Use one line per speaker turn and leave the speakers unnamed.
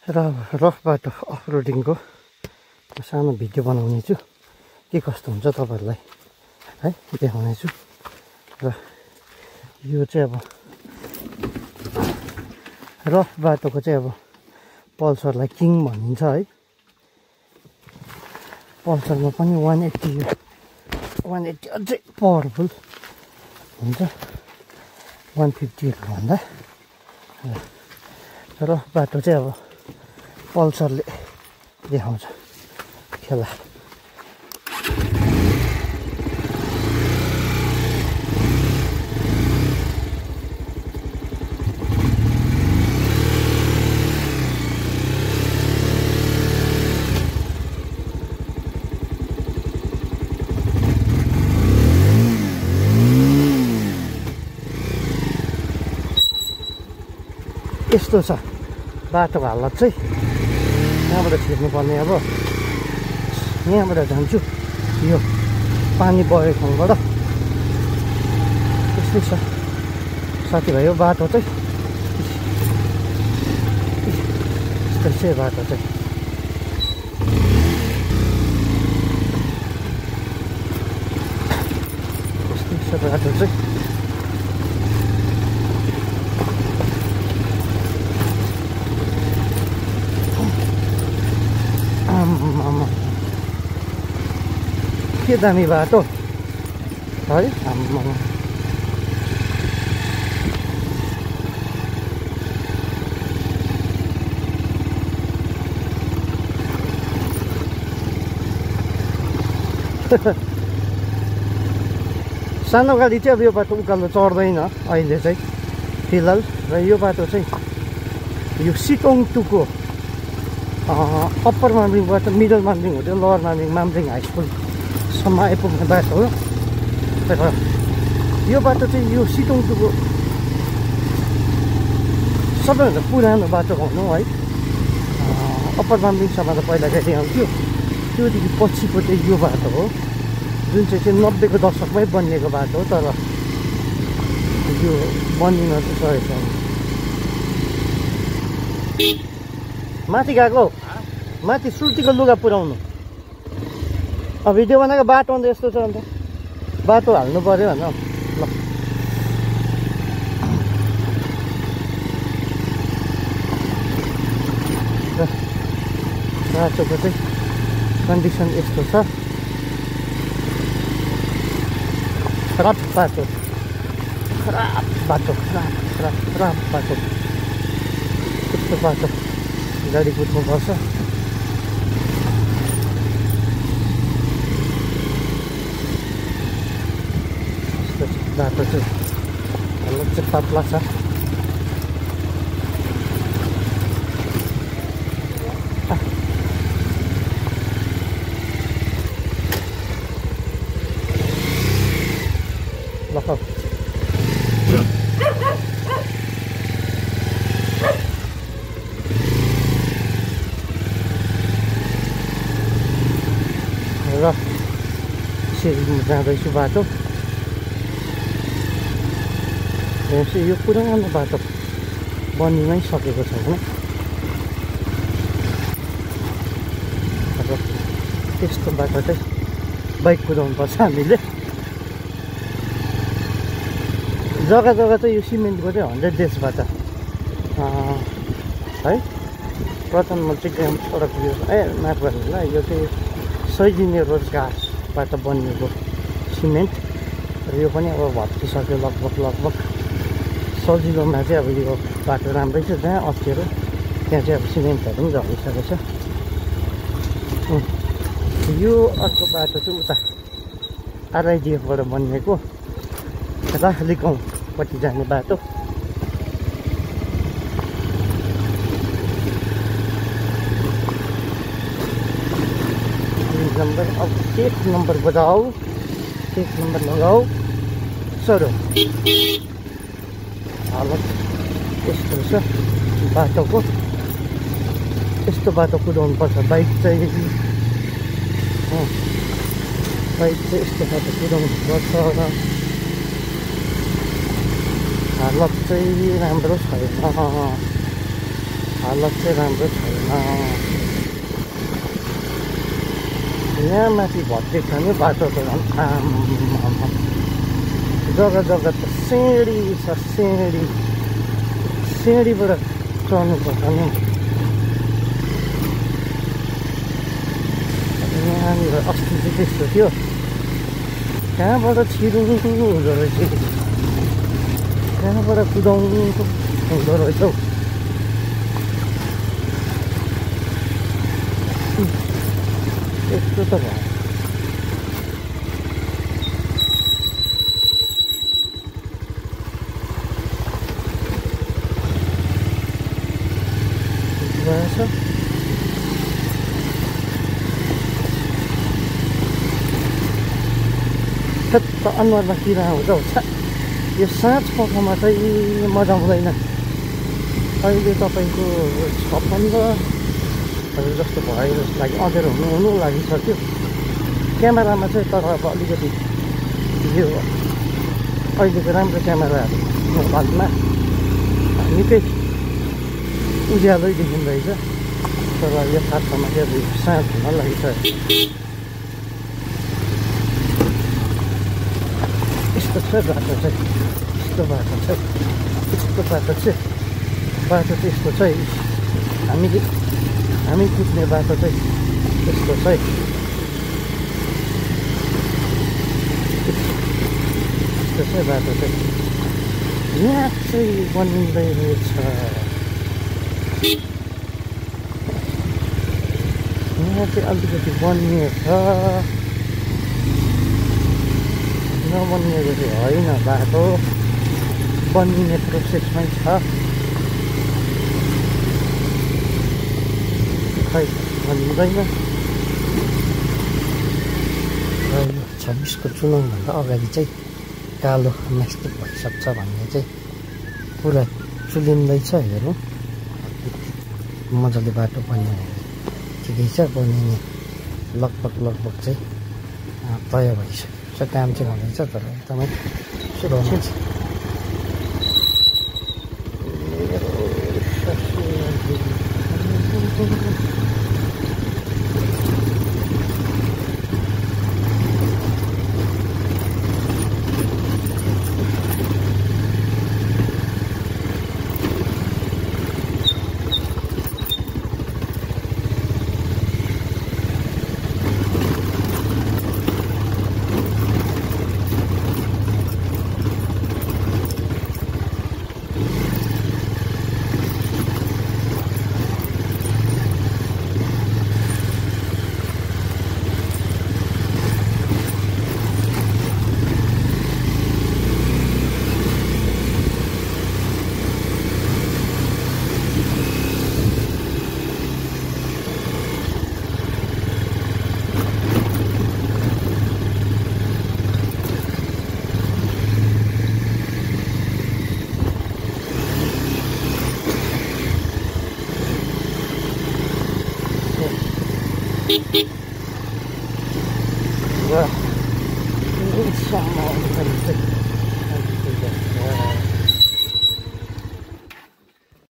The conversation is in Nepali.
र रफ बाटो अफरोडिङको सानो भिडियो बनाउने छु के कस्तो हुन्छ तपाईहरुलाई है देखाउने छु र यो चाहिँ अब रफ बाटोको चाहिँ अब पल्सरलाई किङ भनिन्छ है पल्सरमा पनि 180 अझै पावरफुल हुन्छ 150 भन्दा रफ बाटो चाहिँ अब पल्सरले देखाउँछ खेला यस्तो छ बाटोको हालत चाहिँ यहाँबाट छिर्नुपर्ने अब यहाँबाट जान्छु यो पानी बगेको ठाउँबाट यस्तै छ साथीभाइ यो बाटो चाहिँ यस्तै छ बाटो चाहिँ यस्तै छ बाटो चाहिँ के दामी बाटो है आम्मा सानो गाडी चाहिँ अब यो बाटो उकालो चढ्दैन अहिले चाहिँ फिलहाल र यो बाटो चाहिँ यो सिटोङ टुको अप्पर मामरिङबाट मिडल मामरिङ हुँदै लोवर मामरिङ मामरिङ हाई स्कुलसम्म आइपुग्ने बाटो हो र यो बाटो चाहिँ यो सिटोङ टुको सबैभन्दा पुरानो बाटो भनौँ है अप्पर मामरिङसम्म त पहिला गाडी आउँथ्यो त्योदेखि पछिको चाहिँ यो बाटो हो जुन चाहिँ 90को दशकमै बनिएको बाटो हो तर यो बनिन चाहिँ सकेको माथि गएको माथि सुर्तीको लुगा पुऱ्याउनु अब भिडियो बनाएको बाटो अन्त यस्तो छ अन्त बाटो हाल्नु पर्यो होइन ल बाटोको चाहिँ कन्डिसन यस्तो छ खराब बाटो खराब बाटो खराब बाटो यस्तो बाटो गाडी कुद्नुपर्छ बाटो चाहिँ हालत चाहिँ पातला छ र सिरिङमा जाँदैछु बाटो यो पुरानो बाटो बनिनै सकेको छैन अब त्यस्तो बाटो चाहिँ बाइक कुदाउनुपर्छ हामीले जग्गा जग्गा चाहिँ यो सिमेन्टको चाहिँ 100 डेजबाट है प्रधानमन्त्री ग्राम सडक माफ गर्नु होला यो चाहिँ सैदिने रोजगारबाट बनिएको सिमेन्ट र यो पनि अब भत्किसक्यो लगभग सजिलोमा चाहिँ अब यो बाटो राम्रै छ जहाँ अप्ठ्यारो त्यहाँ चाहिँ अब सिमेन्टहरू पनि झरिसकेको छ यो अर्को बाटो चाहिँ उता आरआइडिएफबाट बनिएको राखली गाउँपट्टि जाने बाटो नंबर अब 1 नंबर बजाओ 1 नंबर लगाओ चलो हालत यस्तो छ बाटोको यस्तो बाटो कुदाउनुपर्छ बाइक चाहिँ यस्तो बाटो कुदाउनुपर्छ र हालत चाहिँ राम्रो छैन हालत चाहिँ राम्रो छैन। यहाँ माथि भत्ते खाने बाटो त झन् आम्मामा, जग्गा जग्गा त सिँढी छ, सिँढीबाट चढ्नुपर्छ नि। यहाँनिर अस्ति चाहिँ त्यस्तो थियो, कहाँबाट छिरुङ हुँदो रहेछ, कहाँबाट कुदाउनु हुँदो रहेछ हौ। यस्तो त भयो। भएछ त अनुहारमा किरा आउँछ हौ। यो साँझ पखमा चाहिँ मजा आउँदैन। अहिले तपाईँको 56 जस्तो भयो जस्तो लाग्यो, अँध्यारो हुनु लागिसक्यो क्यामेरामा चाहिँ। तर अब अलिकति यो अहिलेको राम्रो क्यामेराहरू मोबाइलमा निकै उज्यालै देखिँदैछ, तर यथार्थमा चाहिँ अब साँझ हुन लागिसक्यो। यस्तो छ बाटो चाहिँ, यस्तो बाटो छ, यस्तो बाटो छ, बाटो चाहिँ यस्तो छ। हामी कुद्ने बाटो चाहिँ यस्तो छ। यस्तो छ बाटो चाहिँ। यहाँ चाहिँ बनिँदै रहेछ, यहाँ चाहिँ अलिकति बनिएछ, नबनिएको चाहिँ होइन, बाटो बनिने प्रोसेसमै छ। खै बनिँदैन। र यो 26को चुनावभन्दा अगाडि चाहिँ कालो मेस्टिक भइसक्छ भन्ने चाहिँ पुरा चुलिँदैछ। हेरौँ मजाले बाटो बन्यो भने ठिकै छ, बनिने लगभग चाहिँ तय भइसक्यो। काम चाहिँ हुँदैछ, तर एकदमै सुरक्षित छ। Wah, ini sama sekali.